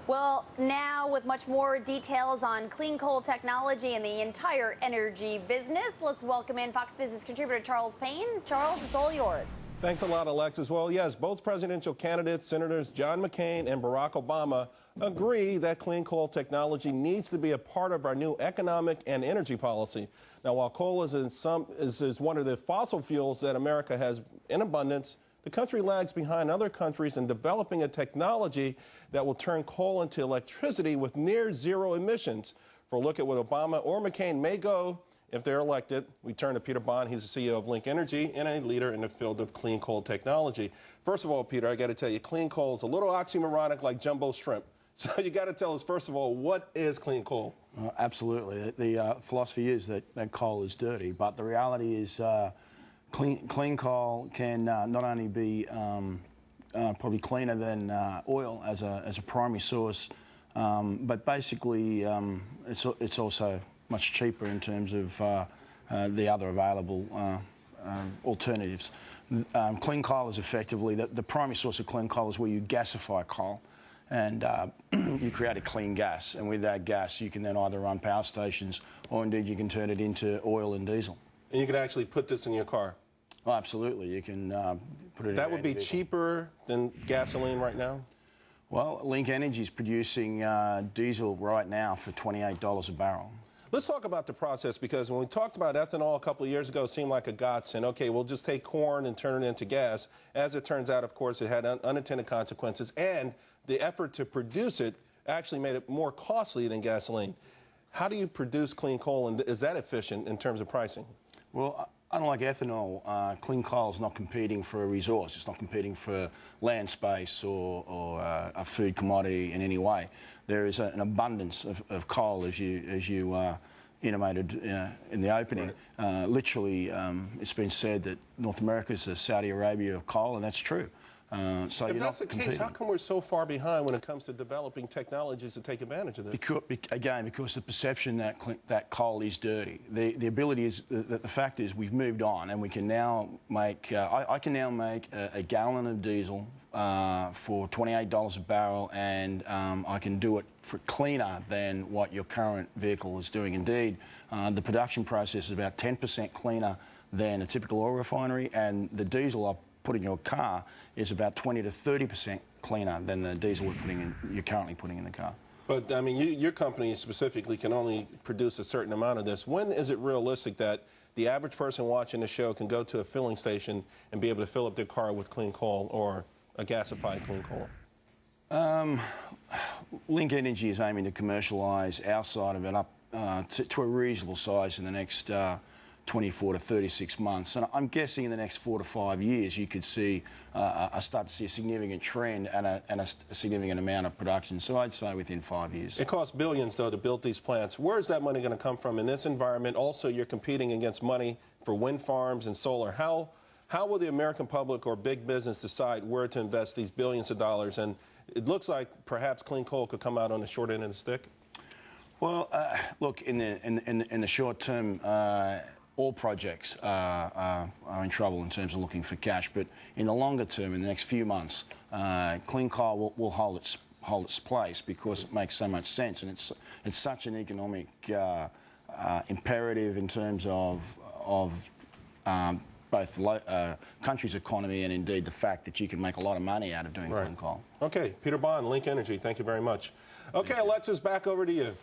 Well, now with much more details on clean coal technology and the entire energy business, let's welcome in Fox Business contributor Charles Payne. Charles, it's all yours. Thanks a lot, Alexis. Well, yes, both presidential candidates, Senators John McCain and Barack Obama, agree that clean coal technology needs to be a part of our new economic and energy policy. Now, while coal is one of the fossil fuels that America has in abundance, the country lags behind other countries in developing a technology that will turn coal into electricity with near zero emissions. For a look at what Obama or McCain may go if they're elected, we turn to Peter Bond. He's the CEO of Link Energy and a leader in the field of clean coal technology. First of all, Peter, I got to tell you, clean coal is a little oxymoronic like jumbo shrimp. So you got to tell us, first of all, what is clean coal? Absolutely. The philosophy is that coal is dirty, but the reality is clean coal can not only be probably cleaner than oil as a primary source, but basically it's also much cheaper in terms of the other available alternatives. Clean coal is effectively, the primary source of clean coal is where you gasify coal and you create a clean gas, and with that gas you can then either run power stations or indeed you can turn it into oil and diesel. And you can actually put this in your car? Oh, absolutely. You can put it in that would be cheaper than gasoline right now? Well, Link Energy is producing diesel right now for $28 a barrel. Let's talk about the process, because when we talked about ethanol a couple of years ago, it seemed like a godsend. Okay, we'll just take corn and turn it into gas. As it turns out, of course, it had unintended consequences, and the effort to produce it actually made it more costly than gasoline. How do you produce clean coal, and is that efficient in terms of pricing? Well, unlike ethanol, clean coal is not competing for a resource. It's not competing for land space or a food commodity in any way. There is an abundance of coal, as you intimated in the opening. Right. Literally, it's been said that North America is the Saudi Arabia of coal, and that's true. So if that's the case, how come we're so far behind when it comes to developing technologies to take advantage of this? Because the perception that coal is dirty. The ability is, the fact is we've moved on, and we can now make, I can now make a gallon of diesel for $28 a barrel, and I can do it for cleaner than what your current vehicle is doing. Indeed, the production process is about 10% cleaner than a typical oil refinery, and the diesel I put in your car is about 20 to 30% cleaner than the diesel you're currently putting in the car. But I mean, your company specifically can only produce a certain amount of this. When is it realistic that the average person watching the show can go to a filling station and be able to fill up their car with clean coal or a gasified clean coal? Link Energy is aiming to commercialise our side of it up to a reasonable size in the next 24 to 36 months, and I'm guessing in the next 4 to 5 years you could see start to see a significant trend and a significant amount of production. So I'd say within 5 years. It costs billions, though, to build these plants. Where is that money going to come from in this environment? Also, you're competing against money for wind farms and solar. How will the American public or big business decide where to invest these billions of dollars? And it looks like perhaps clean coal could come out on the short end of the stick. Well, look, in the short term, all projects are in trouble in terms of looking for cash, but in the longer term, in the next few months, clean coal will hold its place because it makes so much sense, and it's such an economic imperative in terms of both the country's economy and indeed the fact that you can make a lot of money out of doing clean coal. Okay, Peter Bond, Link Energy, thank you very much. Okay, Alexis, back over to you.